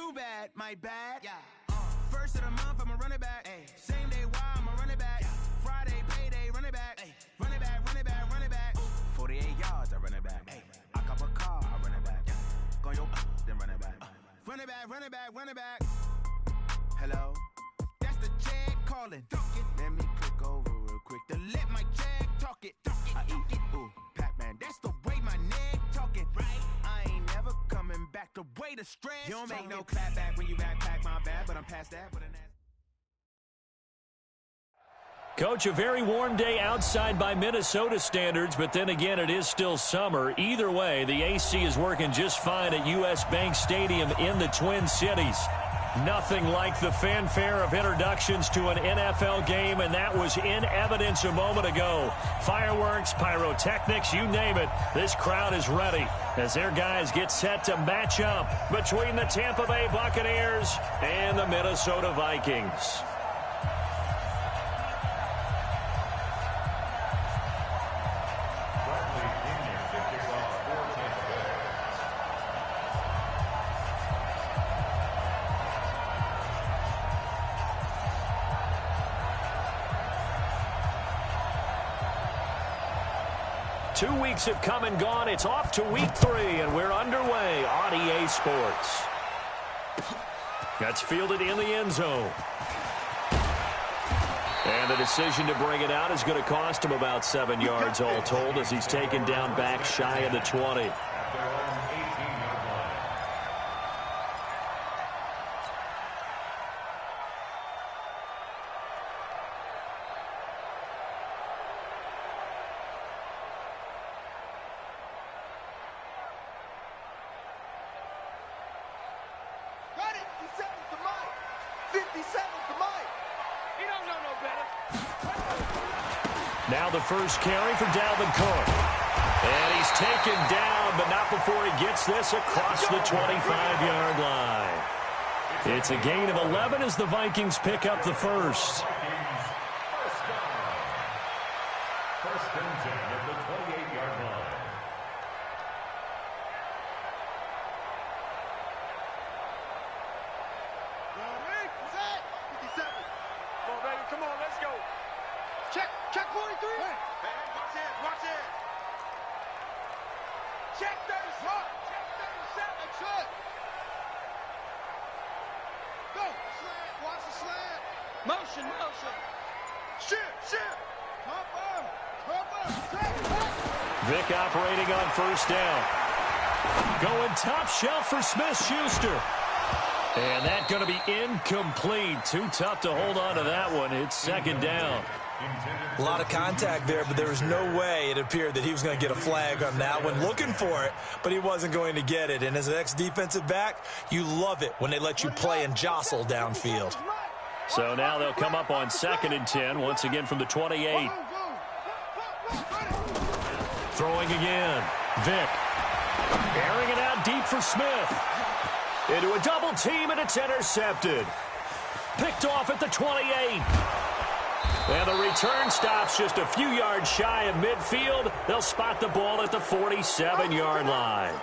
too bad, my bad. Yeah. First of the month, I'm a running back. Ay. Same day, why I'm a running back. Yeah. Friday, payday, running back. Ay. Running back, running back, running back. Ooh. 48 yards, I run it back. Ay. I cop a car, I run it back. Yeah. Go yo, then run it back. Run it back, run it back, run it back. Hello? That's the Jag calling. Let me click over real quick to let my Jag talk it. I eat it, ooh, Pac-Man. That's the way my neck talking. Right? I ain't never coming back. The way the stress. You don't make no clap back when you backpack, my bad, but I'm past that. Coach, a very warm day outside by Minnesota standards, but then again, it is still summer. Either way, the AC is working just fine at U.S. Bank Stadium in the Twin Cities. Nothing like the fanfare of introductions to an NFL game, and that was in evidence a moment ago. Fireworks, pyrotechnics, you name it. This crowd is ready as their guys get set to match up between the Tampa Bay Buccaneers and the Minnesota Vikings. Two weeks have come and gone. It's off to week 3, and we're underway on EA Sports. That's fielded in the end zone. And the decision to bring it out is going to cost him about 7 yards all told as he's taken down back shy of the 20. Now the first carry for Dalvin Cook. And he's taken down, but not before he gets this across the 25-yard line. It's a gain of 11 as the Vikings pick up the first. First and 10 at the 28-yard line. Come on, let's go. Check 43. Hey, watch it, watch it. Check 37. Check 37. Check. Go. Slant. Watch the slant. Motion, motion. Shoot. Cover. Vic operating on first down. Going top shelf for Smith-Schuster. And that's going to be incomplete. Too tough to hold on to that one. It's second down. A lot of contact there, but there was no way it appeared that he was going to get a flag on that one. Looking for it, but he wasn't going to get it. And as an ex-defensive back, you love it when they let you play and jostle downfield. So now they'll come up on 2nd and 10, once again from the 28. Throwing again. Vic. Airing it out deep for Smith. Into a double team, and it's intercepted. Picked off at the 28. And the return stops just a few yards shy of midfield. They'll spot the ball at the 47-yard line.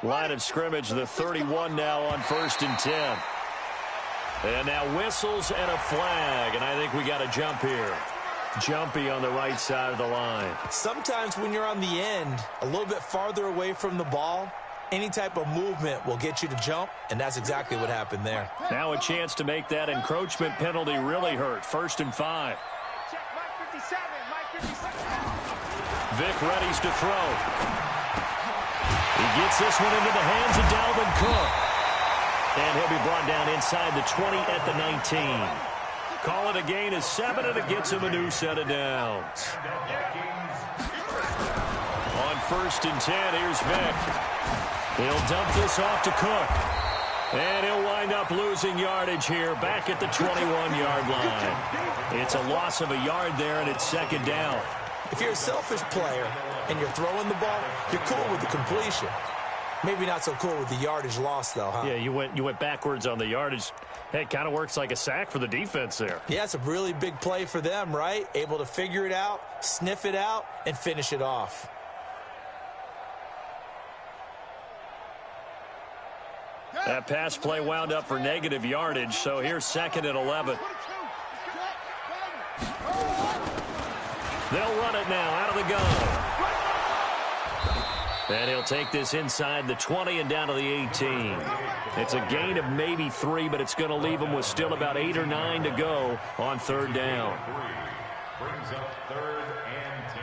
Line of scrimmage, the 31 now on 1st and 10. And now whistles and a flag, and I think we got a jump here. Jumpy on the right side of the line. Sometimes when you're on the end, a little bit farther away from the ball, any type of movement will get you to jump, and that's exactly what happened there. Now a chance to make that encroachment penalty really hurt. 1st and 5. Check Mike 57. Mike 57. Vic readies to throw. He gets this one into the hands of Dalvin Cook. And he'll be brought down inside the 20 at the 19. Call it a gain of 7, and it gets him a new set of downs. On 1st and 10, here's Vic. He'll dump this off to Cook. And he'll wind up losing yardage here back at the 21-yard line. It's a loss of a yard there, and it's 2nd down. If you're a selfish player and you're throwing the ball, you're cool with the completion. Maybe not so cool with the yardage loss, though, huh? Yeah, you went backwards on the yardage. Hey, it kind of works like a sack for the defense there. Yeah, it's a really big play for them, right? Able to figure it out, sniff it out, and finish it off. That pass play wound up for negative yardage, so here's 2nd and 11. They'll run it now out of the gun. And he'll take this inside the 20 and down to the 18. It's a gain of maybe 3, but it's going to leave them with still about 8 or 9 to go on 3rd down. Brings up 3rd and 10.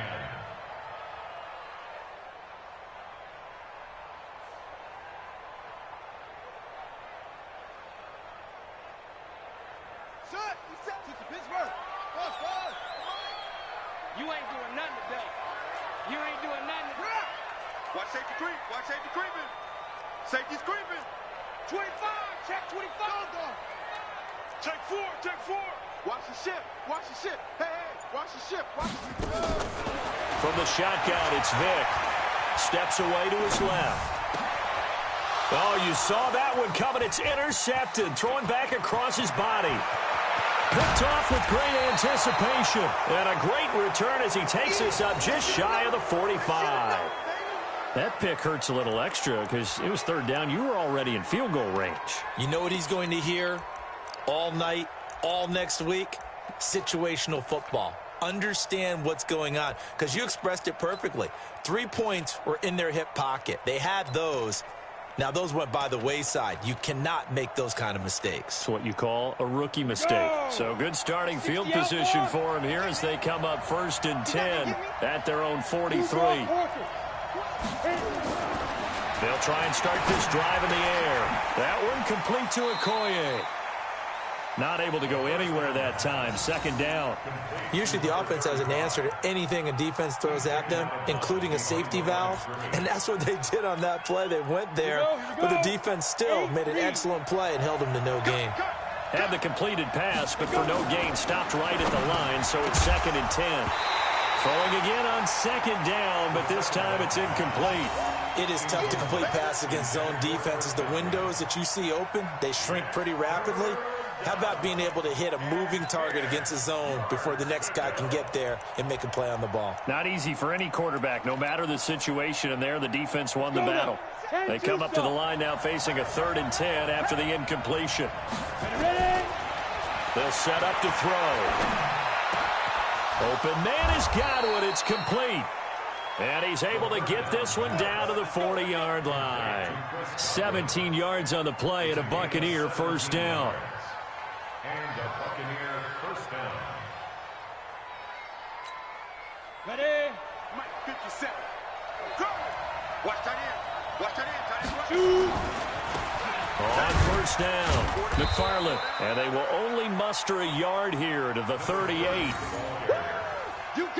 You ain't doing nothing today. You ain't doing nothing today. Watch safety creep. Watch safety creeping. Safety's creeping. 25. Check 25. Check 4. Check 4. Watch the ship. Watch the ship. Hey, hey. Watch the ship. Watch the ship. From the shotgun, it's Vic. Steps away to his left. Oh, you saw that one coming. It's intercepted. Throwing back across his body. Picked off with great anticipation. And a great return as he takes this up just shy of the 45. That pick hurts a little extra because it was 3rd down. You were already in field goal range. You know what he's going to hear all night, all next week? Situational football. Understand what's going on because you expressed it perfectly. 3 points were in their hip pocket. They had those. Now, those went by the wayside. You cannot make those kind of mistakes. It's what you call a rookie mistake. So good starting field position for him here as they come up 1st and 10 at their own 43. They'll try and start this drive in the air. That one complete to Okoye. Not able to go anywhere that time. 2nd down. Usually the offense has an answer to anything a defense throws at them, including a safety valve. And that's what they did on that play. They went there, but the defense still made an excellent play and held them to no gain. Had the completed pass, but for no gain, stopped right at the line, so it's 2nd and 10. Throwing again on 2nd down, but this time it's incomplete. It is tough to complete pass against zone defenses. The windows that you see open, they shrink pretty rapidly. How about being able to hit a moving target against the zone before the next guy can get there and make a play on the ball? Not easy for any quarterback, no matter the situation, and there the defense won the battle. They come up to the line now facing a 3rd and 10 after the incompletion. They'll set up to throw. Open man has got one. It's complete. And he's able to get this one down to the 40-yard line. 17 yards on the play and a Buccaneer 1st down. And a Buccaneer 1st down. Ready? Mike 57. Go! Watch that in. Watch that in. On 1st down, McFarland. And they will only muster a yard here to the 38.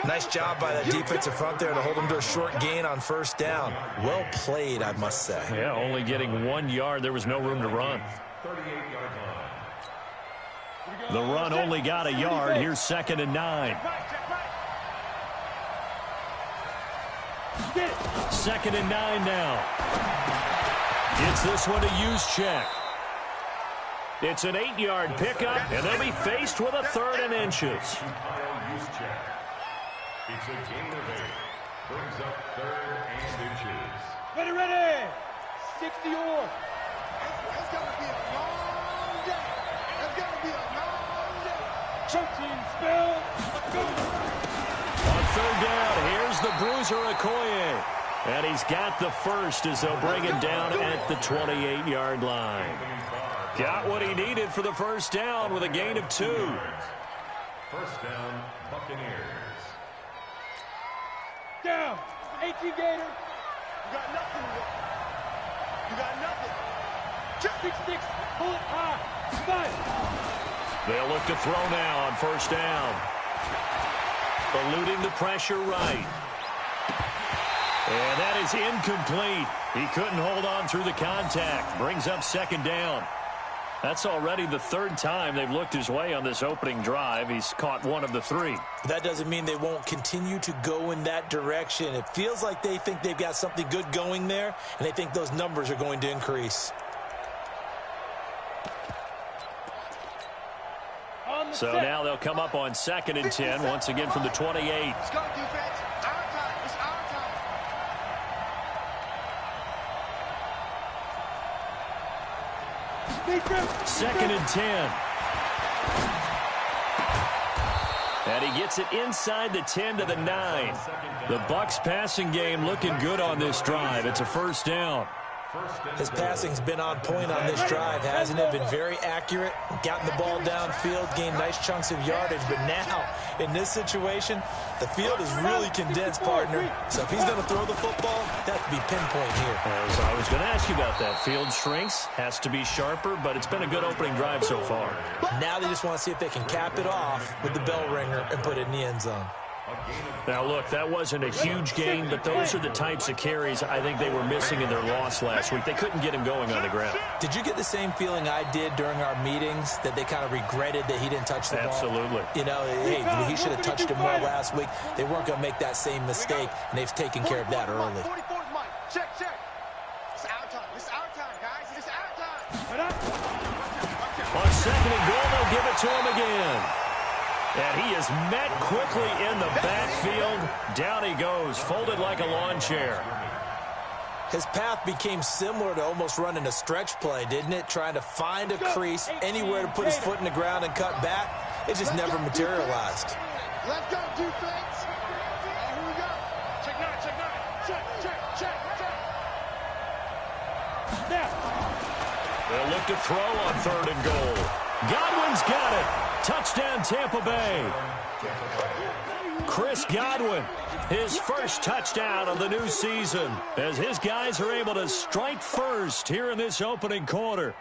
Nice job by that defensive front there to hold them to a short gain on 1st down. Well played, I must say. Yeah, only getting 1 yard. There was no room to run. 38-yard line. The run only got a yard. Here's 2nd and 9. 2nd and 9 now. It's this one to use check. It's an 8-yard pickup, and they'll be faced with a 3rd and inches. It's a gain of 8. Brings up 3rd and inches. Ready. 60 or. It's going to be a long day. It's going to be a long day. Choking spell. On 3rd down, here's the bruiser Okoye. And he's got the first as they'll bring him down at the 28-yard line. Got what he needed for the 1st down with a gain of 2. 1st down, Buccaneers. Down. 18 Gator. You got nothing. You got nothing. Just 6. Pull it high. Fight. They'll look to throw now on 1st down. Eluding the pressure right. And that is incomplete. He couldn't hold on through the contact. Brings up 2nd down. That's already the third time they've looked his way on this opening drive. He's caught one of the three. That doesn't mean they won't continue to go in that direction. It feels like they think they've got something good going there, and they think those numbers are going to increase. So now they'll come up on 2nd and 10, once again from the 28. Let's go, defense. Our time. It's our time. Defense. 2nd and 10. And he gets it inside the 10 to the 9. The Bucs passing game looking good on this drive. It's a first down. His passing's been on point on this drive, hasn't it? Been very accurate, gotten the ball downfield, gained nice chunks of yardage. But now, in this situation, the field is really condensed, partner. So if he's going to throw the football, that would be pinpoint here. So I was going to ask you about that. Field shrinks, has to be sharper, but it's been a good opening drive so far. Now they just want to see if they can cap it off with the bell ringer and put it in the end zone. Now, look, that wasn't a huge gain, but those are the types of carries I think they were missing in their loss last week. They couldn't get him going on the ground. Did you get the same feeling I did during our meetings, that they kind of regretted that he didn't touch the ball? Absolutely. You know, hey, he should have touched it more last week. They weren't going to make that same mistake, and they've taken care of that early. Check. It's our time. It's our time, guys. It's our time. On 2nd and goal, they'll give it to him again. And he is met quickly in the backfield. Down he goes, folded like a lawn chair. His path became similar to almost running a stretch play, didn't it? Trying to find a crease, anywhere to put his foot in the ground and cut back. It just never materialized. Let's go, defense. Here we go. Check 9. Check. They'll look to throw on 3rd and goal. Godwin's got it. Touchdown, Tampa Bay. Chris Godwin, his first touchdown of the new season, as his guys are able to strike first here in this opening quarter.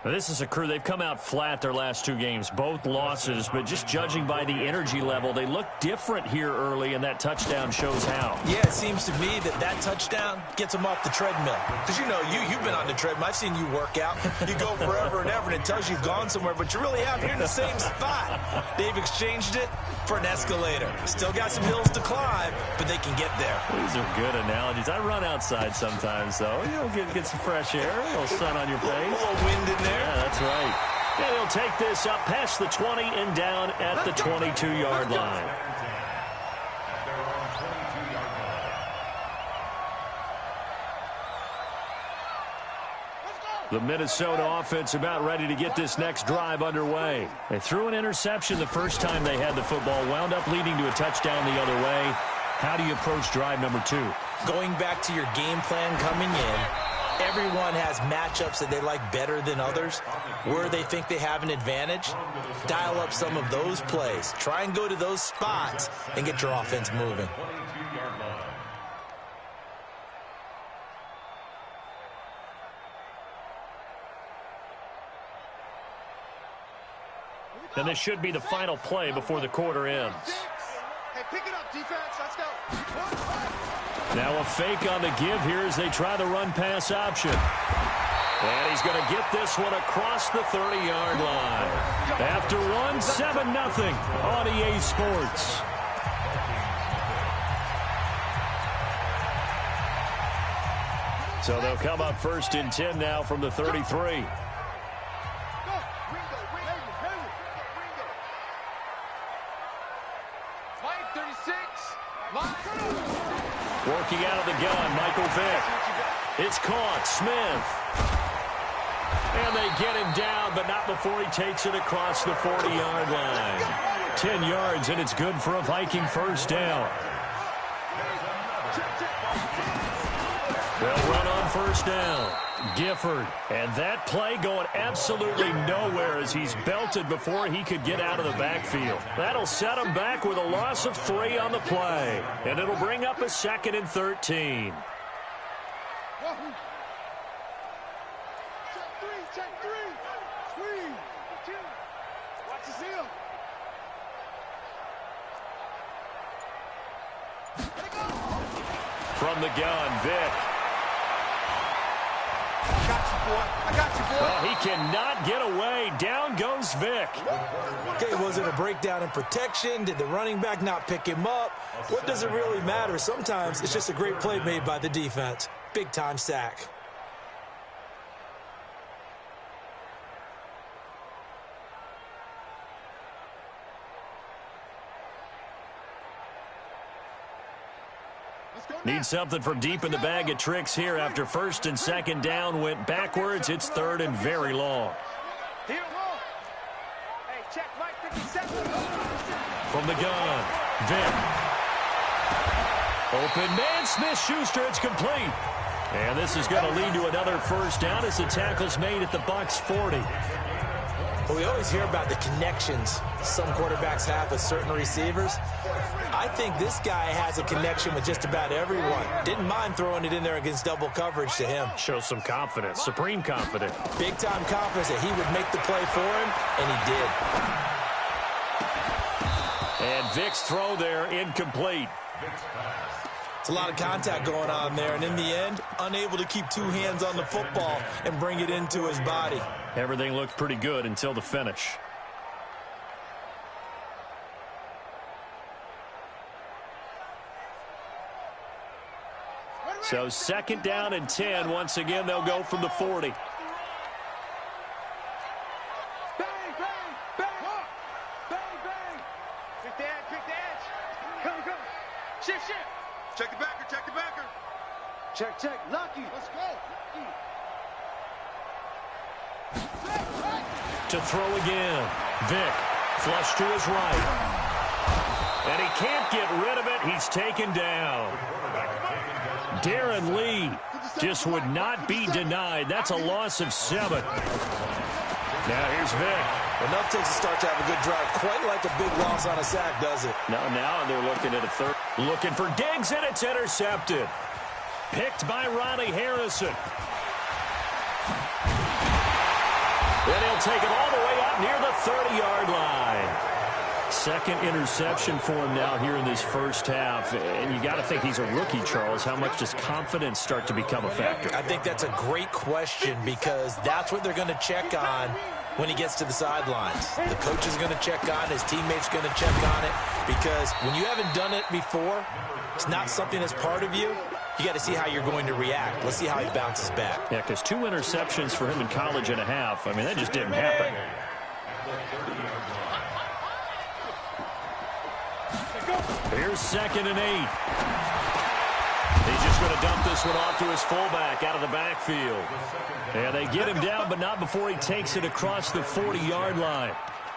This is a crew, they've come out flat their last 2 games, both losses, but just judging by the energy level, they look different here early, and that touchdown shows how. Yeah, it seems to me that touchdown gets them off the treadmill. Because, you know, you've been on the treadmill. I've seen you work out. You go forever and ever, and it tells you you've gone somewhere, but you really haven't. You're in the same spot. They've exchanged it for an escalator. Still got some hills to climb, but they can get there. These are good analogies. I run outside sometimes, though. You know, get some fresh air, a little sun on your face. A little wind in there. Yeah, that's right. And he'll take this up past the 20 and down at the 22-yard line. The Minnesota offense about ready to get this next drive underway. They threw an interception the first time they had the football, wound up leading to a touchdown the other way. How do you approach drive number 2? Going back to your game plan coming in, everyone has matchups that they like better than others. Where they think they have an advantage, dial up some of those plays. Try and go to those spots and get your offense moving. And this should be the final play before the quarter ends. Hey, pick it up, defense. Let's go. Now a fake on the give here as they try the run-pass option. And he's going to get this one across the 30-yard line. After one, 7-0 on EA Sports. So they'll come up 1st and 10 now from the 33. Working out of the gun, Michael Vick. It's caught, Smith. And they get him down, but not before he takes it across the 40-yard line. 10 yards, and it's good for a Viking first down. They'll run on first down. Gifford, and that play going absolutely nowhere as he's belted before he could get out of the backfield. That'll set him back with a loss of 3 on the play, and it'll bring up a 2nd and 13. Check three. Squeeze. Watch the seal. From the gun, Vick. Gotcha. Well, he cannot get away. Down goes Vic. Okay, was it a breakdown in protection? Did the running back not pick him up? What does it really matter? Sometimes it's just a great play made by the defense. Big-time sack. Need something from deep in the bag of tricks here after first and second down went backwards. It's third and very long. From the gun, Vic. Open man, Smith-Schuster, it's complete. And this is going to lead to another first down as the tackle's made at the Bucs 40. Well, we always hear about the connections some quarterbacks have with certain receivers. I think this guy has a connection with just about everyone. Didn't mind throwing it in there against double coverage to him. Shows some confidence, supreme confidence. Big-time confidence that he would make the play for him, and he did. And Vic's throw there, incomplete. It's a lot of contact going on there, and in the end, unable to keep two hands on the football and bring it into his body. Everything looked pretty good until the finish. So second down and 10. Once again, they'll go from the 40. Bang, bang, bang. Bang, bang. Quick the edge. Come. Shift. Check the backer. Check. Lucky. Let's go. To throw again. Vic, flush to his right. And he can't get rid of it. He's taken down. Darren Lee just would not be denied. That's a loss of 7. Now here's Vic. Enough takes a start to have a good drive. Quite like a big loss on a sack, does it? Now they're looking at a third. Looking for Diggs, and it's intercepted. Picked by Ronnie Harrison. Then he'll take it all the way up near the 30-yard line. Second interception for him now here in this first half. And you got to think he's a rookie, Charles. How much does confidence start to become a factor? I think that's a great question because that's what they're going to check on when he gets to the sidelines. The coach is going to check on it. His teammates going to check on it because when you haven't done it before, it's not something that's part of you. You got to see how you're going to react. Let's see how he bounces back. Yeah, because 2 interceptions for him in college and a half. I mean, that just didn't happen. Here's second and 8. He's just going to dump this one off to his fullback out of the backfield. And they get him down, but not before he takes it across the 40-yard line.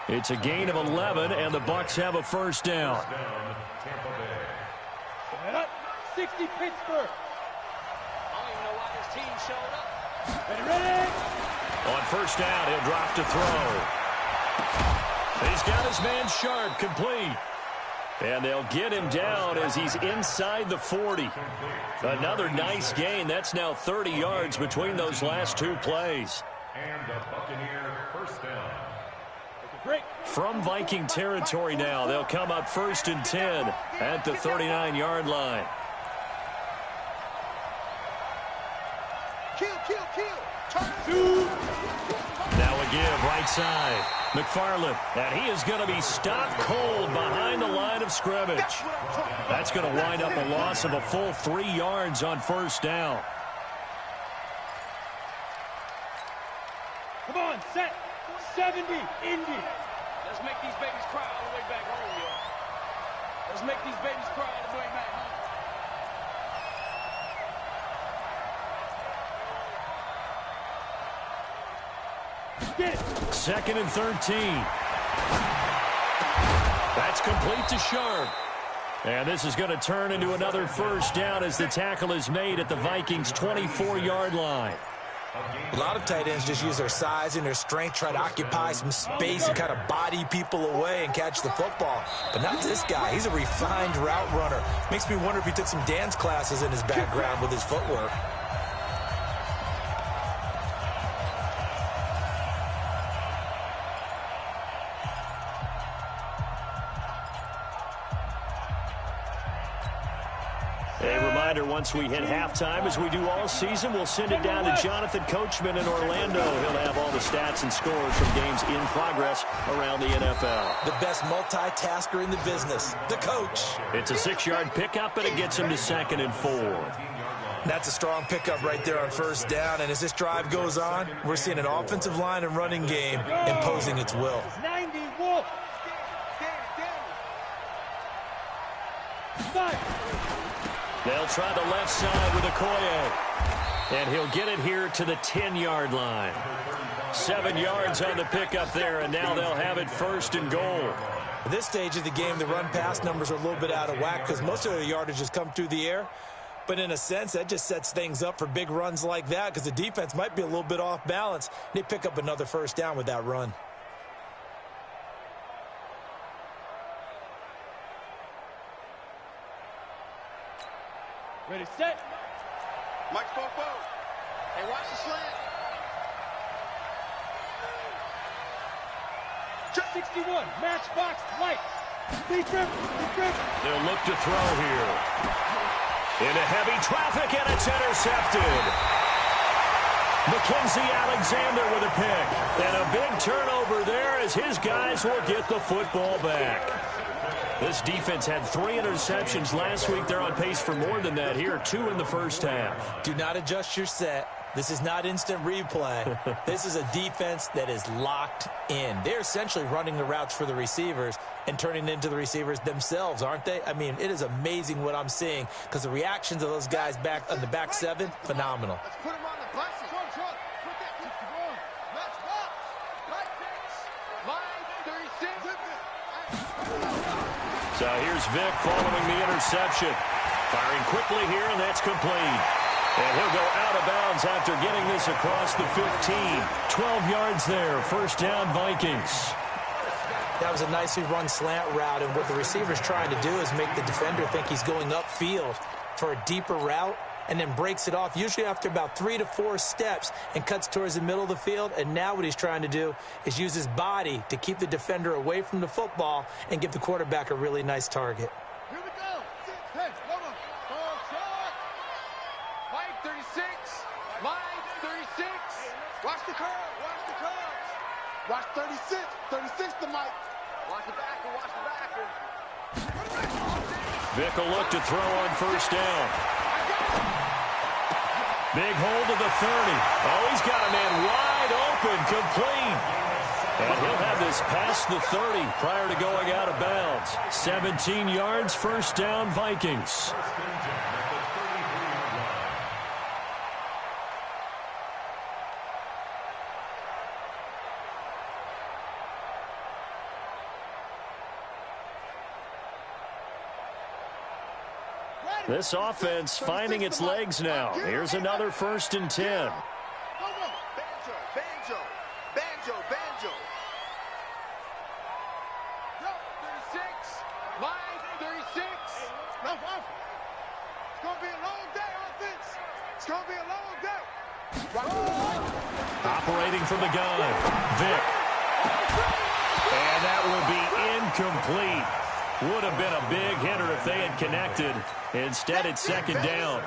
It's a gain of 11, and the Bucs have a first down. 60 Pittsburgh. I don't even know why this team showed up. Ready? On first down, he'll drop to throw. He's got his man Sharp complete. And they'll get him down as he's inside the 40. Another nice gain. That's now 30 yards between those last 2 plays. And the Buccaneer first down. From Viking territory now, they'll come up first and 10 at the 39-yard line. Kill. Now a give right side. McFarland, and he is going to be stopped cold behind the line of scrimmage. That's going to wind up a loss of a full 3 yards on first down. Come on, set. 70, Indy. Let's make these babies cry all the way back home, yo. Let's make these babies cry all the way back home. Second and 13. That's complete to Sharp. And this is going to turn into another first down as the tackle is made at the Vikings' 24-yard line. A lot of tight ends just use their size and their strength, try to occupy some space and kind of body people away and catch the football. But not this guy. He's a refined route runner. Makes me wonder if he took some dance classes in his background with his footwork. reminder, once we hit halftime, as we do all season, we'll send it down to Jonathan Coachman in Orlando. He'll have all the stats and scores from games in progress around the NFL. The best multitasker in the business, the coach. It's a 6-yard pickup, and it gets him to 2nd and 4. That's a strong pickup right there on first down, and as this drive goes on, we're seeing an offensive line and running game imposing its will. 90 Wolf. They'll try the left side with Okoye, and he'll get it here to the 10-yard line. 7 yards on the pickup there, and now they'll have it 1st and goal. At this stage of the game, the run-pass numbers are a little bit out of whack because most of the yardage has come through the air. But in a sense, that just sets things up for big runs like that because the defense might be a little bit off balance. They pick up another first down with that run. Ready, set. Mike Popo. Hey, watch the slant. Just 61. Matchbox light. Deep grip. They'll look to throw here. Into heavy traffic, and it's intercepted. Mackenzie Alexander with a pick. And a big turnover there as his guys will get the football back. This defense had 3 interceptions last week. They're on pace for more than that here, 2 in the first half. Do not adjust your set. This is not instant replay. This is a defense that is locked in. They're essentially running the routes for the receivers and turning into the receivers themselves, aren't they? I mean, it is amazing what I'm seeing because the reactions of those guys back on the back 7, phenomenal. Let's put him on the bus. Put that 61. Matchbox. Line 36. So here's Vic following the interception. Firing quickly here, and that's complete. And he'll go out of bounds after getting this across the 15. 12 yards there. First down, Vikings. That was a nicely run slant route, and what the receiver's trying to do is make the defender think he's going upfield for a deeper route and then breaks it off, usually after about 3 to 4 steps, and cuts towards the middle of the field. And now what he's trying to do is use his body to keep the defender away from the football and give the quarterback a really nice target. Here we go. Hey, come on. Ball shot. Line 36. Line 36. Watch the curve. Watch the curves. Watch 36. 36 to Mike. Watch the backer. Watch the backer. Vic will look to throw on first down. Big hold of the 30. Oh, he's got a man wide open, complete. And he'll have this past the 30 prior to going out of bounds. 17 yards, first down, Vikings. This offense finding its legs now. Here's another 1st and 10. Banjo, banjo, banjo, banjo. 36, line 36. No, it's going to be a long day, offense. It's going to be a long day. Operating from the gun, Vic. And that will be incomplete. Would have been a big hitter if they had connected. Instead, it's 2nd down.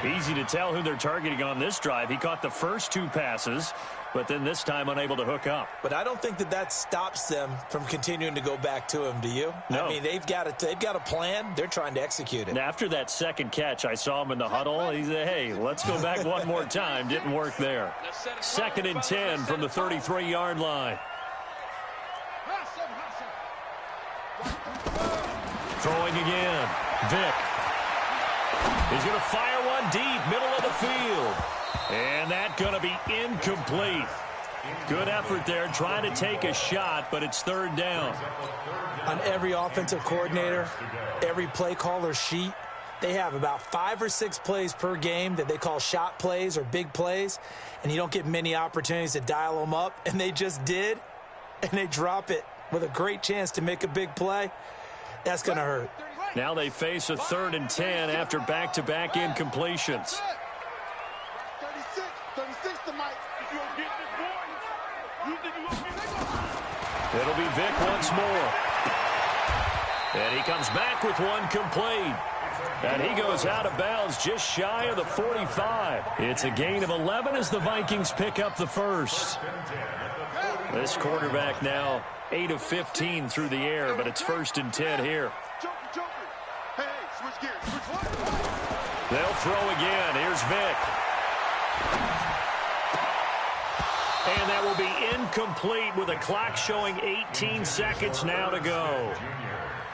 Easy to tell who they're targeting on this drive. He caught the first 2 passes, but then this time unable to hook up. But I don't think that stops them from continuing to go back to him, do you? No. I mean, they've got a plan. They're trying to execute it. And after that second catch, I saw him in the huddle. He said, hey, let's go back one more time. Didn't work there. 2nd and 10 from the 33-yard line. Throwing again. Vic. He's going to fire one deep, middle of the field. And that's going to be incomplete. Good effort there, trying to take a shot, but it's 3rd down. On every offensive coordinator, every play caller sheet, they have about 5 or 6 plays per game that they call shot plays or big plays, and you don't get many opportunities to dial them up, and they just did, and they drop it with a great chance to make a big play. That's going to hurt. Now they face a 3rd and 10 after back-to-back incompletions. 36 to Mike. It'll be Vic once more. And he comes back with one complete. And he goes out of bounds just shy of the 45. It's a gain of 11 as the Vikings pick up the first. This quarterback now 8 of 15 through the air, but it's 1st and 10 here. They'll throw again. Here's Vic. And that will be incomplete with a clock showing 18 seconds now to go.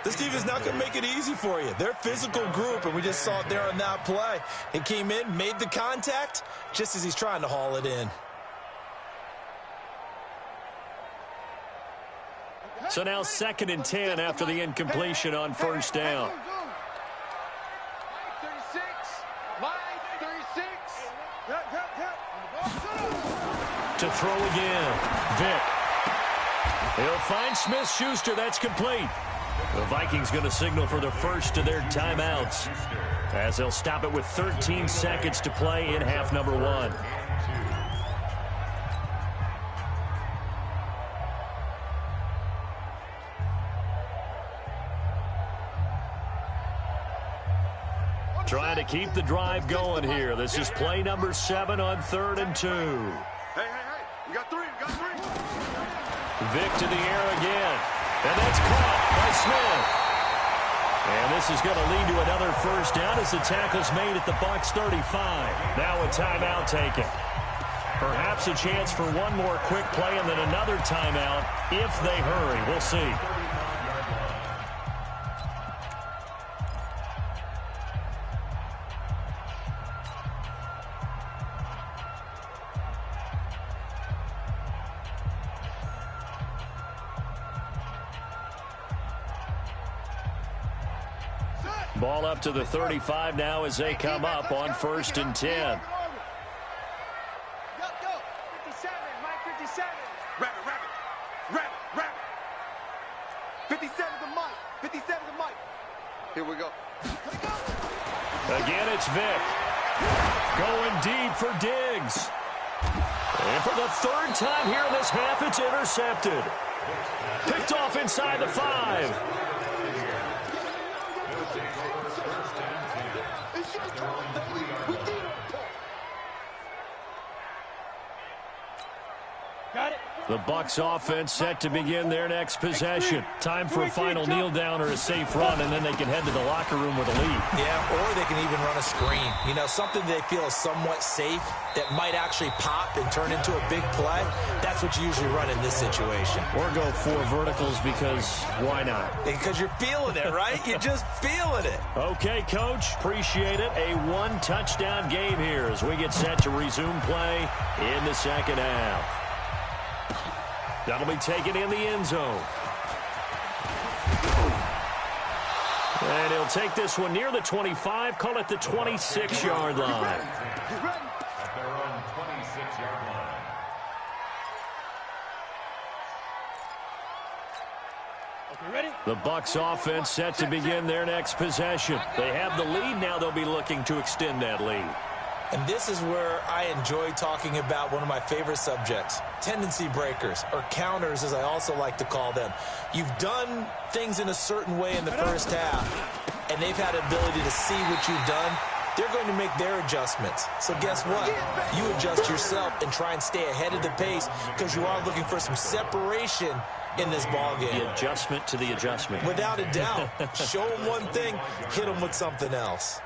This team is not going to make it easy for you. They're a physical group, and we just saw it there on that play. He came in, made the contact, just as he's trying to haul it in. So now 2nd and 10 after the incompletion on 1st down. To throw again, Vic. He'll find Smith-Schuster. That's complete. The Vikings going to signal for the first of their timeouts as they'll stop it with 13 seconds to play in half number 1. Trying to keep the drive going here. This is play number 7 on 3rd and 2. Hey, we got 3, Vic to the air again. And that's caught by Smith. And this is going to lead to another first down as the tackle's made at the Bucs 35. Now a timeout taken. Perhaps a chance for one more quick play and then another timeout if they hurry. We'll see. Ball up to the 35 now as they come up on 1st and 10. Go. 57, Mike, 57. Rabbit. 57 to Mike. 57 to Mike. Here we go. Again, it's Vic. Going deep for Diggs. And for the 3rd time here in this half, it's intercepted. Picked off inside the 5. The Bucs offense set to begin their next possession. Time for a final kneel down or a safe run, and then they can head to the locker room with a lead. Yeah, or they can even run a screen. You know, something they feel is somewhat safe that might actually pop and turn into a big play. That's what you usually run in this situation. Or go 4 verticals because why not? Because you're feeling it, right? You're just feeling it. Okay, Coach. Appreciate it. A 1-touchdown game here as we get set to resume play in the 2nd half. That'll be taken in the end zone. And he'll take this one near the 25, call it the 26-yard line. At their own 26-yard line. The Bucs offense set to begin their next possession. They have the lead. Now they'll be looking to extend that lead. And this is where I enjoy talking about one of my favorite subjects, tendency breakers, or counters as I also like to call them. You've done things in a certain way in the first half, and they've had the ability to see what you've done. They're going to make their adjustments. So guess what? You adjust yourself and try and stay ahead of the pace because you are looking for some separation in this ball game. The adjustment to the adjustment. Without a doubt. Show them one thing, hit them with something else.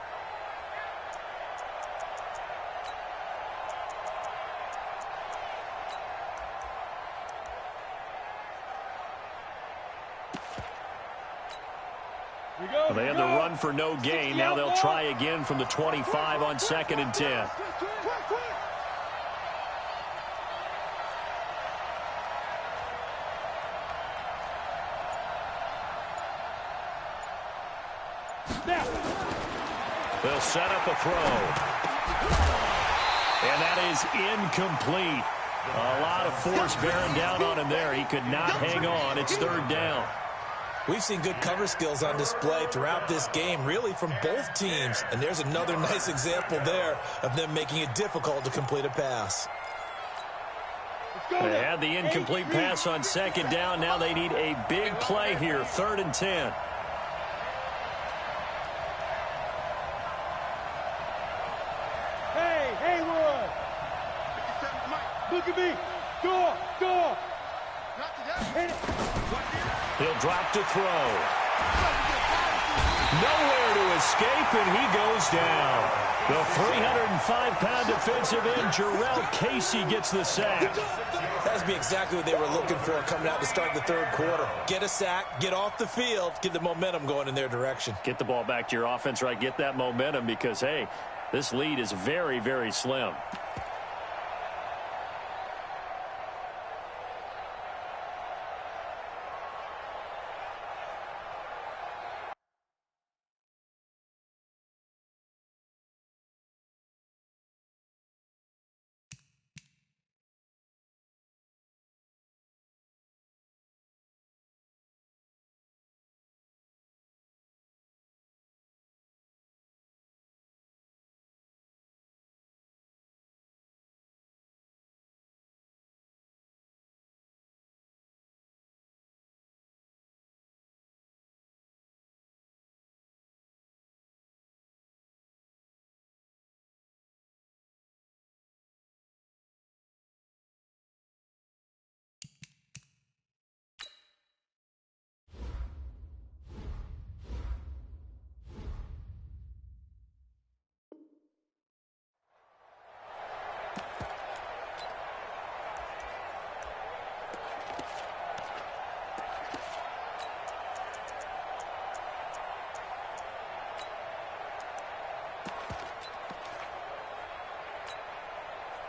Well, they had the run for no gain. Now they'll try again from the 25 on 2nd and 10. They'll set up a throw. And that is incomplete. A lot of force bearing down on him there. He could not hang on. It's 3rd down. We've seen good cover skills on display throughout this game, really from both teams. And there's another nice example there of them making it difficult to complete a pass. They had the incomplete pass on 2nd down. Now they need a big play here, 3rd and 10. Look at me. Door. He'll drop to throw. Nowhere to escape, and he goes down. The 305-pound defensive end, Jarrell Casey, gets the sack. That's be exactly what they were looking for coming out to start the third quarter. Get a sack, get off the field, get the momentum going in their direction. Get the ball back to your offense, right? Get that momentum because, hey, this lead is very, very slim.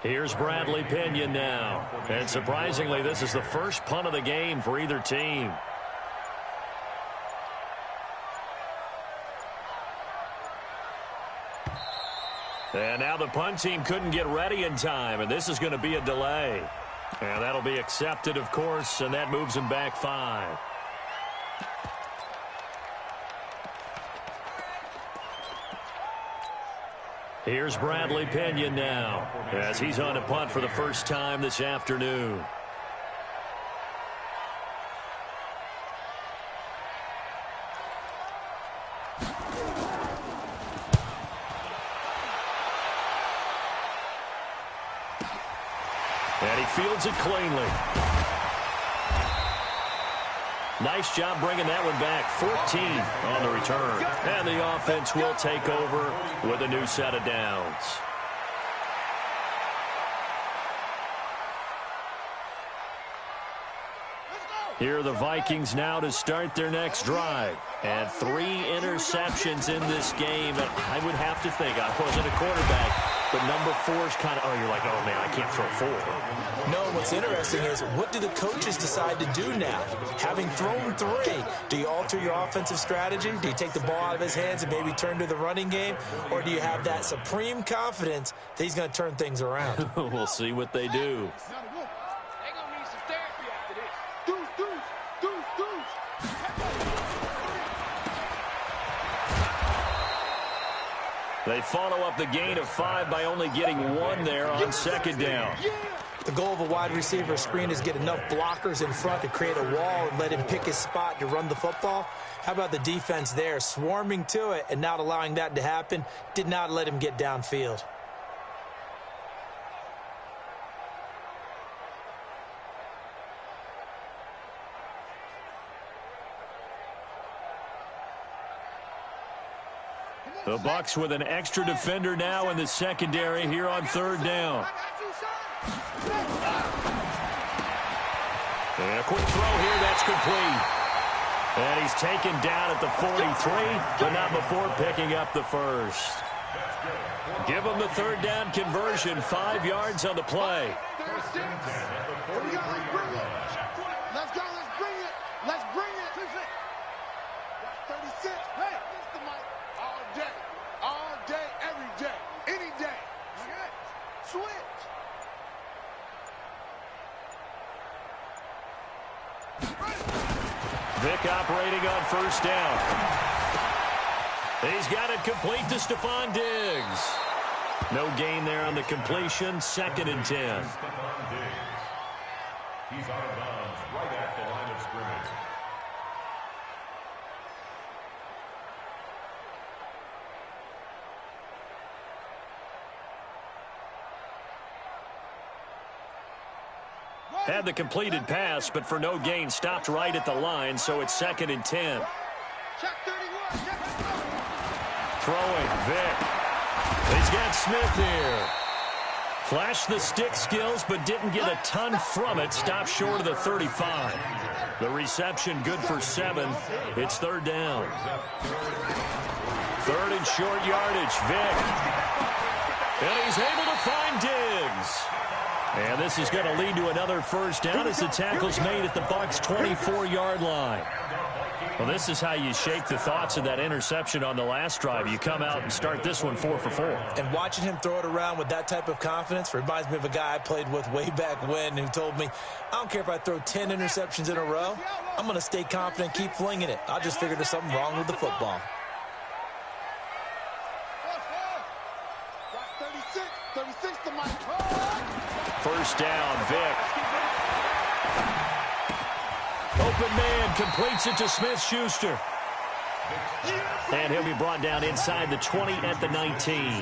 Here's Bradley Pinion now. And surprisingly, this is the first punt of the game for either team. And now the punt team couldn't get ready in time, and this is going to be a delay. And that'll be accepted, of course, and that moves him back 5. Here's Bradley Pinion now, as he's on a punt for the first time this afternoon. And he fields it cleanly. Nice job bringing that one back. 14 on the return. And the offense will take over with a new set of downs. Here are the Vikings now to start their next drive. And 3 interceptions in this game. And I would have to think, I wasn't a quarterback, but number 4 is kind of, oh, you're like, oh, man, I can't throw 4. No, what's interesting is, what do the coaches decide to do now? Having thrown 3, do you alter your offensive strategy? Do you take the ball out of his hands and maybe turn to the running game? Or do you have that supreme confidence that he's going to turn things around? We'll see what they do. They follow up the gain of 5 by only getting 1 there on second down. The goal of a wide receiver screen is get enough blockers in front to create a wall and let him pick his spot to run the football. How about the defense there, swarming to it and not allowing that to happen? Did not let him get downfield. The Bucs with an extra defender now in the secondary here on third down. And a quick throw here, that's complete. And he's taken down at the 43, but not before picking up the first. Give him the third down conversion, 5 yards on the play. Let's go, let's bring it. Let's bring it. 36. Hey, this is the mic. All day, every day, any day. Switch. Vic operating on first down. He's got it complete to Stephon Diggs. No gain there on the completion. 2nd and 10. He's out of bounds right at the line of scrimmage. Had the completed pass, but for no gain, stopped right at the line, so it's 2nd and 10. Throwing, Vic. He's got Smith here. Flashed the stick skills, but didn't get a ton from it. Stopped short of the 35. The reception good for 7. It's 3rd down. 3rd and short yardage, Vic. And he's able to find Diggs. And this is going to lead to another 1st down as the tackle's made at the Bucs' 24-yard line. Well, this is how you shake the thoughts of that interception on the last drive. You come out and start this one 4 for 4. And watching him throw it around with that type of confidence reminds me of a guy I played with way back when who told me, I don't care if I throw 10 interceptions in a row. I'm going to stay confident, keep flinging it. I just figured there's something wrong with the football. 36 to Mike. 1st down, Vic. Open man completes it to Smith-Schuster. And he'll be brought down inside the 20 at the 19.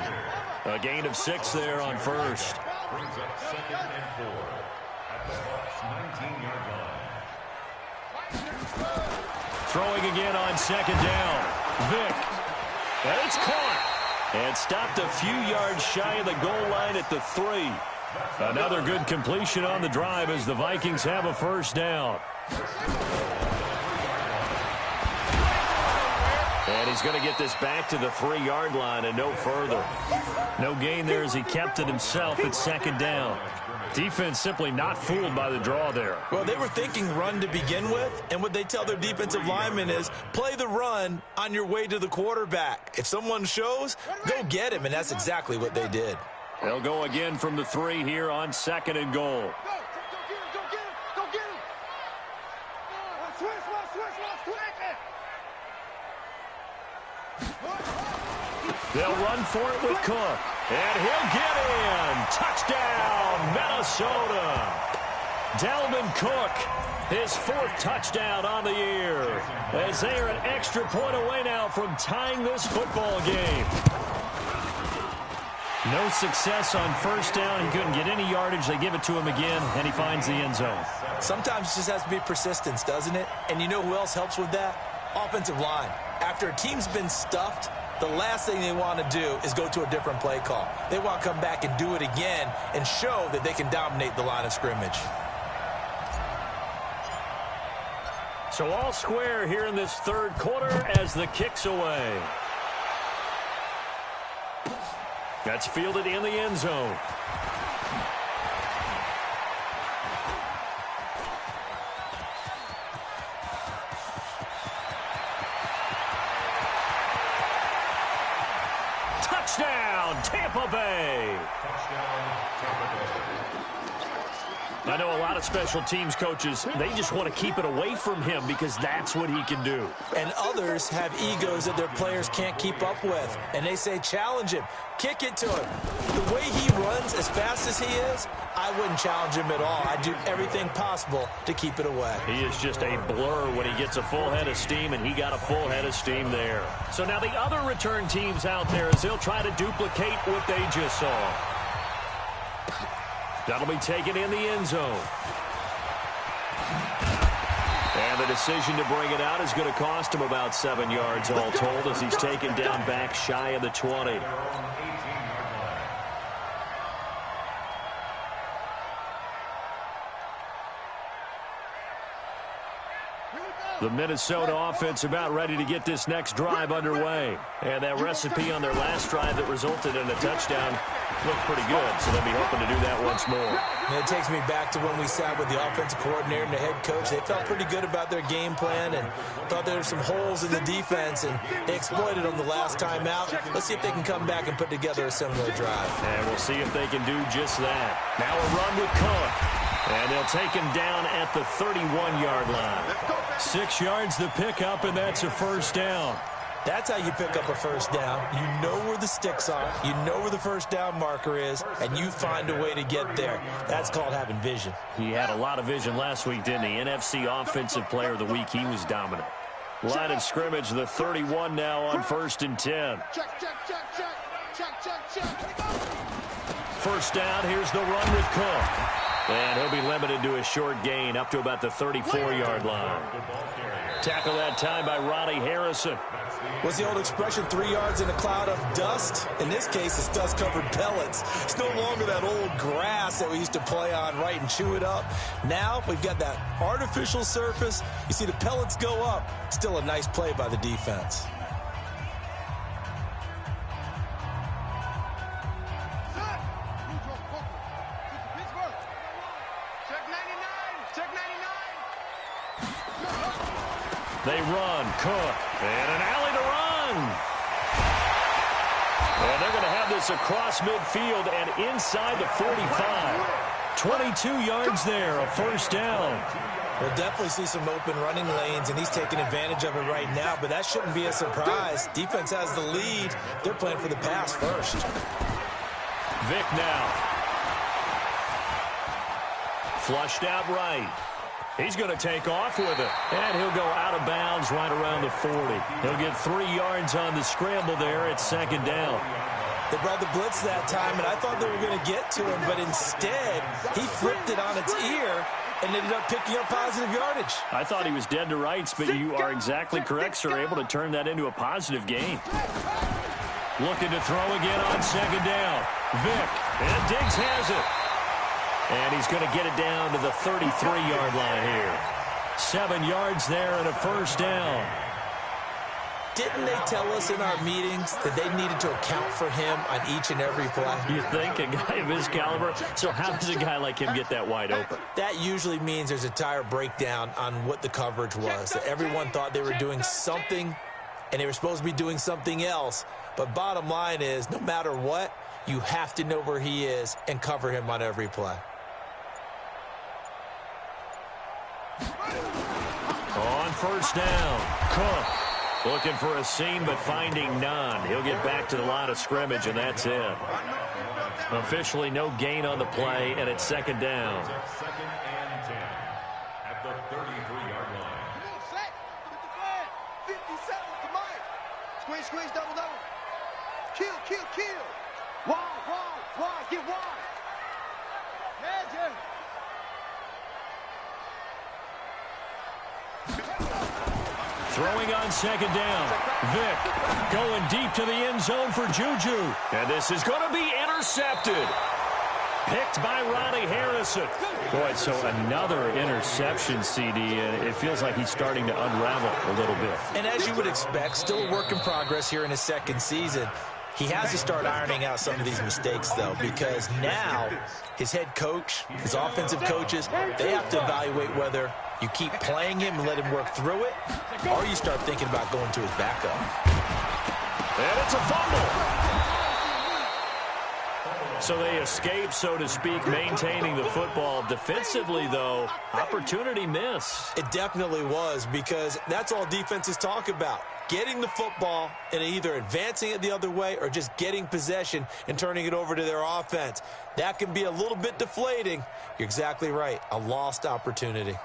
A gain of 6 there on 1st. Brings up 2nd and 4 at the Bucs' 19-yard line. Throwing again on 2nd down. Vic. And it's caught. And stopped a few yards shy of the goal line at the 3. Another good completion on the drive as the Vikings have a 1st down. And he's going to get this back to the 3-yard line and no further. No gain there as he kept it himself at 2nd down. Defense simply not fooled by the draw there. Well, they were thinking run to begin with, and what they tell their defensive linemen is play the run on your way to the quarterback. If someone shows, go get him, and that's exactly what they did. They'll go again from the 3 here on 2nd and goal. Go get him. Switch. They'll run for it with Cook. And he'll get in. Touchdown, Minnesota. Dalvin Cook, his 4th touchdown on the year. As they are an extra point away now from tying this football game. No success on 1st down. He couldn't get any yardage. They give it to him again, and he finds the end zone. Sometimes it just has to be persistence, doesn't it? And you know who else helps with that? Offensive line. After a team's been stuffed, the last thing they want to do is go to a different play call. They want to come back and do it again and show that they can dominate the line of scrimmage. So all square here in this 3rd quarter as the kick's away. That's fielded in the end zone. Touchdown, Tampa Bay. I know a lot of special teams coaches, they just want to keep it away from him because that's what he can do. And others have egos that their players can't keep up with. And they say, challenge him, kick it to him. The way he runs as fast as he is, I wouldn't challenge him at all. I'd do everything possible to keep it away. He is just a blur when he gets a full head of steam, and he got a full head of steam there. So now the other return teams out there as they'll try to duplicate what they just saw. That'll be taken in the end zone. And the decision to bring it out is going to cost him about 7 yards all told as he's taken down back shy of the 20. The Minnesota offense about ready to get this next drive underway. And that recipe on their last drive that resulted in a touchdown looked pretty good, so they'll be hoping to do that once more. And it takes me back to when we sat with the offensive coordinator and the head coach. They felt pretty good about their game plan and thought there were some holes in the defense, and they exploited them the last time out. Let's see if they can come back and put together a similar drive. And we'll see if they can do just that. Now a run with Cook. And they'll take him down at the 31-yard line. 6 yards the pickup, and that's a 1st down. That's how you pick up a 1st down. You know where the sticks are. You know where the 1st down marker is, and you find a way to get there. That's called having vision. He had a lot of vision last week, didn't he? NFC Offensive Player of the Week. He was dominant. Line of scrimmage, the 31 now on 1st and 10. Check. 1st down, here's the run with Cook. And he'll be limited to a short gain up to about the 34-yard line. Tackle that time by Ronnie Harrison. What's the old expression, 3 yards in a cloud of dust? In this case, it's dust-covered pellets. It's no longer that old grass that we used to play on, right, and chew it up. Now we've got that artificial surface. You see the pellets go up. Still a nice play by the defense. They run, Cook, and an alley to run. And they're going to have this across midfield and inside the 45. 22 yards there, a first down. We'll definitely see some open running lanes, and he's taking advantage of it right now, but that shouldn't be a surprise. Defense has the lead. They're playing for the pass first. Vic now. Flushed out right. He's going to take off with it, and he'll go out of bounds right around the 40. He'll get 3 yards on the scramble there at second down. They brought the blitz that time, and I thought they were going to get to him, but instead, he flipped it on its ear and ended up picking up positive yardage. I thought he was dead to rights, but you are exactly correct, sir, able to turn that into a positive gain. Looking to throw again on second down. Vic, and Diggs has it. And he's going to get it down to the 33-yard line here. 7 yards there and a first down. Didn't they tell us in our meetings that they needed to account for him on each and every play? You think? A guy of his caliber? So how does a guy like him get that wide open? That usually means there's a tire breakdown on what the coverage was. That everyone thought they were doing something, and they were supposed to be doing something else. But bottom line is, no matter what, you have to know where he is and cover him on every play. On first down, Cook looking for a seam but finding none. He'll get back to the line of scrimmage, and that's it. Officially no gain on the play, and it's second down. Second and 10 at the 33-yard line. Come on, set. Get the flag. 57, come on. Squeeze, squeeze, double, double. Kill, kill, kill. Wide, get wide. Magic. Throwing on second down. Vic going deep to the end zone for Juju. And this is going to be intercepted. Picked by Ronnie Harrison. Boy, so another interception, CD, and it feels like he's starting to unravel a little bit. And as you would expect, still a work in progress here in his second season. He has to start ironing out some of these mistakes, though, because now his head coach, his offensive coaches, they have to evaluate whether you keep playing him and let him work through it, or you start thinking about going to his backup. And it's a fumble. So they escape, so to speak, maintaining the football. Defensively, though, opportunity miss. It definitely was, because that's all defenses talk about. Getting the football and either advancing it the other way or just getting possession and turning it over to their offense. That can be a little bit deflating. You're exactly right. A lost opportunity.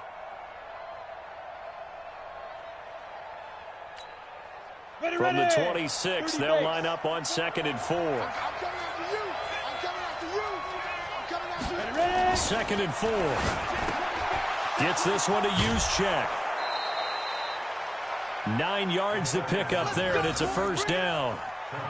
From the 26, they'll line up on 2nd and 4. 2nd and 4. Gets this one to Juszczyk. 9 yards to pick up there, and it's a first down.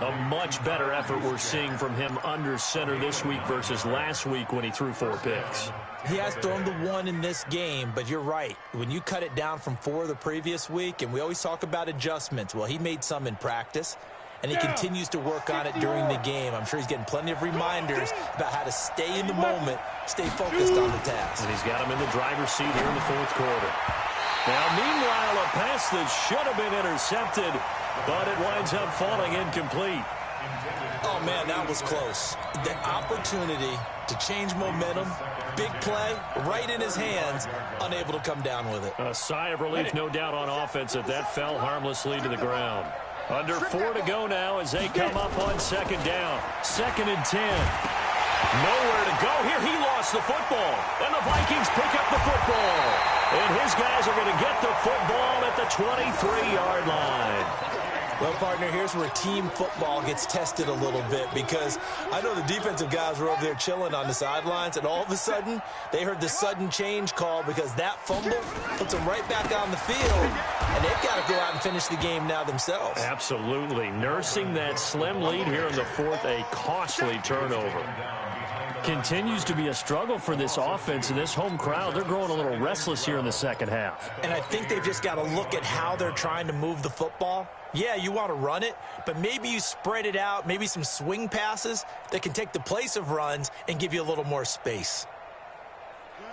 A much better effort we're seeing from him under center this week versus last week when he threw 4 picks. He has thrown the 1 in this game, but you're right. When you cut it down from 4 the previous week, and we always talk about adjustments, well, he made some in practice, and he continues to work on it during the game. I'm sure he's getting plenty of reminders about how to stay in the moment, stay focused on the task. And he's got him in the driver's seat here in the 4th quarter. Now, meanwhile, a pass that should have been intercepted, but it winds up falling incomplete. Oh, man, that was close. The opportunity to change momentum, big play, right in his hands, unable to come down with it. A sigh of relief, no doubt, on offense that fell harmlessly to the ground. Under 4 to go now as they come up on 2nd down. 2nd and 10. Nowhere to go here. He lost the football, and the Vikings pick up the football. And his guys are going to get the football at the 23-yard line. Well, partner, here's where team football gets tested a little bit, because I know the defensive guys were over there chilling on the sidelines, and all of a sudden, they heard the sudden change call because that fumble puts them right back on the field, and they've got to go out and finish the game now themselves. Absolutely. Nursing that slim lead here in the fourth, a costly turnover. Continues to be a struggle for this offense and this home crowd. They're growing a little restless here in the second half. And I think they've just got to look at how they're trying to move the football. Yeah, you want to run it, but maybe you spread it out, maybe some swing passes that can take the place of runs and give you a little more space.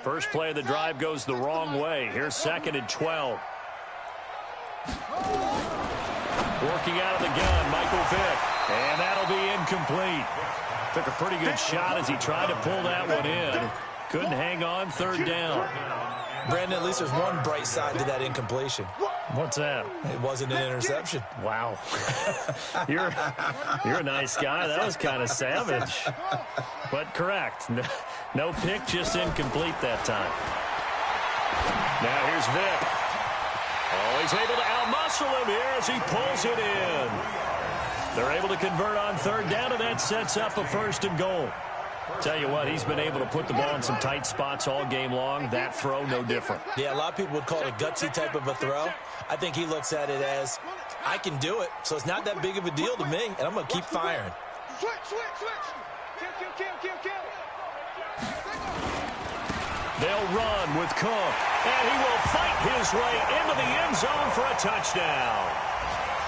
First play of the drive goes the wrong way. Here's 2nd and 12. Working out of the gun, Michael Vick. And that'll be incomplete. Took a pretty good shot as he tried to pull that one in. Couldn't hang on, 3rd down. Brandon, at least there's one bright side to that incompletion. What's that? It wasn't an interception. Wow. You're a nice guy. That was kind of savage. But correct. No pick, just incomplete that time. Now here's Vick. Oh, he's able to outmuscle him here as he pulls it in. They're able to convert on 3rd down, and that sets up a 1st and goal. Tell you what, he's been able to put the ball in some tight spots all game long. That throw, no different. Yeah, a lot of people would call it a gutsy type of a throw. I think he looks at it as, I can do it, so it's not that big of a deal to me, and I'm going to keep firing. Switch. Kill. They'll run with Cook, and he will fight his way into the end zone for a touchdown.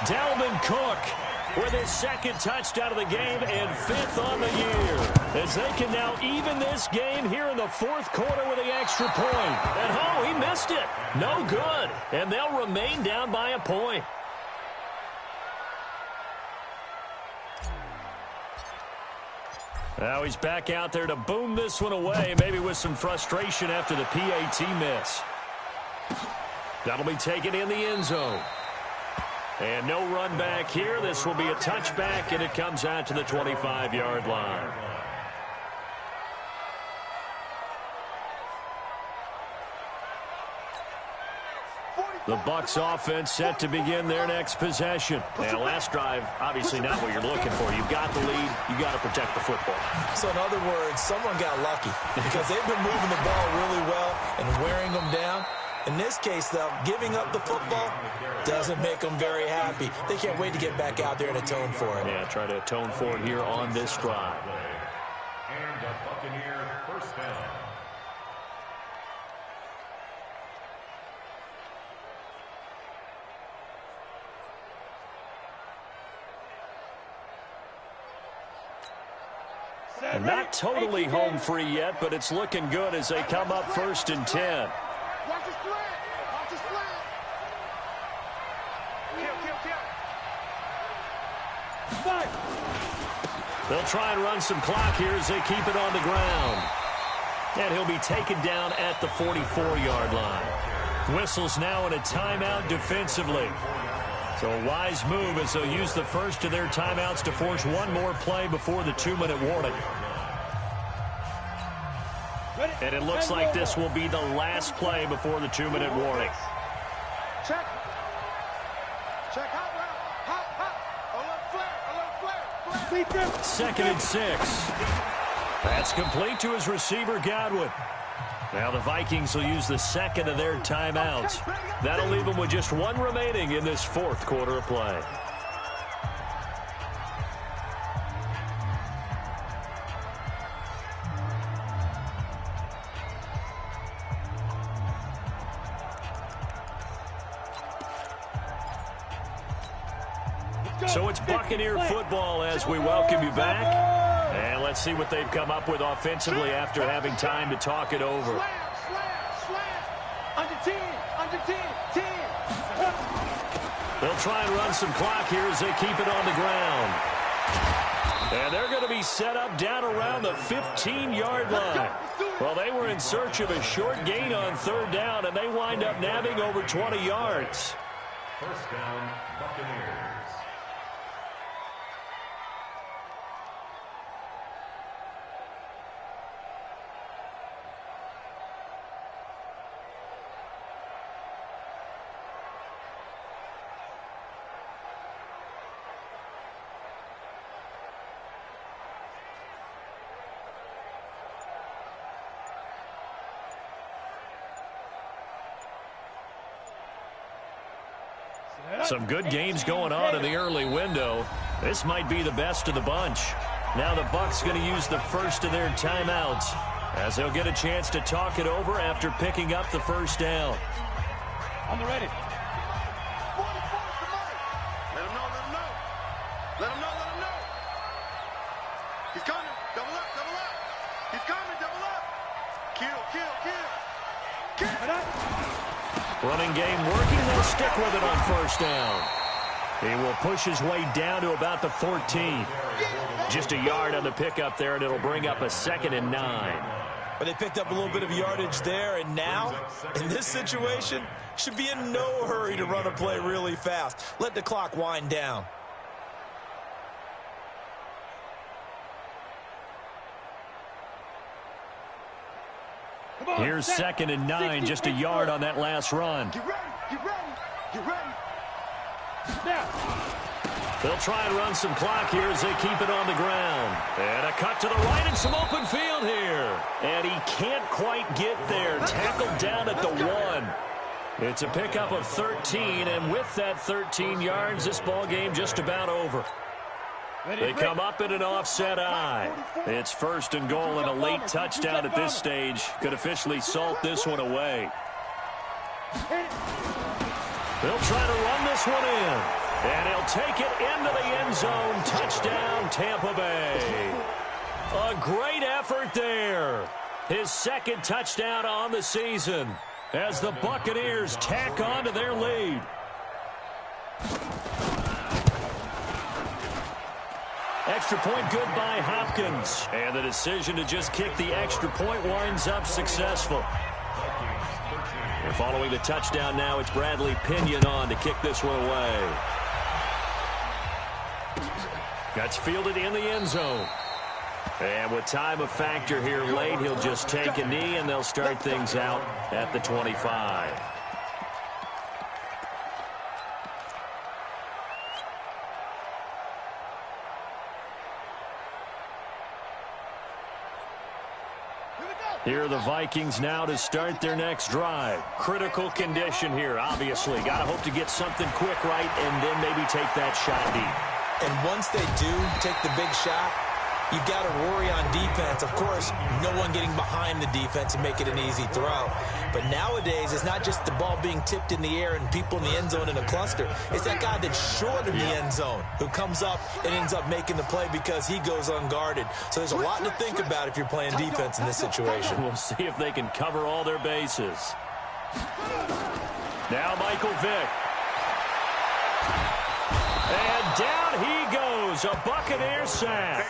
Dalvin Cook with his 2nd touchdown of the game and 5th on the year, as they can now even this game here in the 4th quarter with the extra point. And he missed it. No good. And they'll remain down by a point. Now he's back out there to boom this one away, maybe with some frustration after the PAT miss. That'll be taken in the end zone. And no run back here. This will be a touchback, and it comes out to the 25-yard line. The Bucs offense set to begin their next possession. And last drive, obviously not what you're looking for. You've got the lead. You've got to protect the football. So in other words, someone got lucky because they've been moving the ball really well and wearing them down. In this case, though, giving up the football doesn't make them very happy. They can't wait to get back out there and atone for it. Yeah, try to atone for it here on this drive. And a Buccaneer 1st down. And not totally home free yet, but it's looking good as they come up 1st and 10. Watch his slant. Kill. They'll try and run some clock here as they keep it on the ground. And he'll be taken down at the 44-yard line. Whistles now in a timeout defensively. So a wise move as they'll use the first of their timeouts to force one more play before the 2-minute warning. And it looks like this will be the last play before the 2-minute warning. Check. Hot. A little flare. 2nd and 6. That's complete to his receiver, Godwin. Now the Vikings will use the 2nd of their timeouts. That'll leave them with just one remaining in this 4th quarter of play. So it's Buccaneer football as we welcome you back. And let's see what they've come up with offensively after having time to talk it over. Slam. Under 10. They'll try and run some clock here as they keep it on the ground. And they're going to be set up down around the 15-yard line. Well, they were in search of a short gain on 3rd down, and they wind up nabbing over 20 yards. 1st down, Buccaneers. Some good games going on in the early window. This might be the best of the bunch. Now the Bucks going to use the first of their timeouts as they'll get a chance to talk it over after picking up the first down. On the ready. Let him know, let him know. Let him know, let him know. He's coming. Double up, double up. He's coming, double up. Kill, kill, kill. Running game working. They'll stick with it on first down. He will push his way down to about the 14. Just a yard on the pickup there, and it'll bring up a 2nd and 9. But they picked up a little bit of yardage there, and now, in this situation, should be in no hurry to run a play really fast. Let the clock wind down. Here's 2nd and 9, just a yard on that last run. Get ready, get ready, get ready. Now. They'll try and run some clock here as they keep it on the ground. And a cut to the right and some open field here. And he can't quite get there. Tackled down at the 1. It's a pickup of 13, and with that 13 yards, this ball game just about over. They come up in an offset eye. It's 1st and goal, and a late touchdown at this stage could officially salt this one away. They'll try to run this one in. And he'll take it into the end zone. Touchdown, Tampa Bay. A great effort there. His 2nd touchdown on the season as the Buccaneers tack on to their lead. Extra point good by Hopkins. And the decision to just kick the extra point winds up successful. And following the touchdown now, it's Bradley Pinion on to kick this one away. That's fielded in the end zone. And with time a factor here late, he'll just take a knee, and they'll start things out at the 25. Here are the Vikings now to start their next drive. Critical condition here, obviously. Got to hope to get something quick right and then maybe take that shot deep. And once they do take the big shot, you've got to worry on defense. Of course, no one getting behind the defense and make it an easy throw. But nowadays, it's not just the ball being tipped in the air and people in the end zone in a cluster. It's that guy that's short of the end zone who comes up and ends up making the play because he goes unguarded. So there's a lot to think about if you're playing defense in this situation. We'll see if they can cover all their bases. Now Michael Vick. And down he goes, a Buccaneer sack.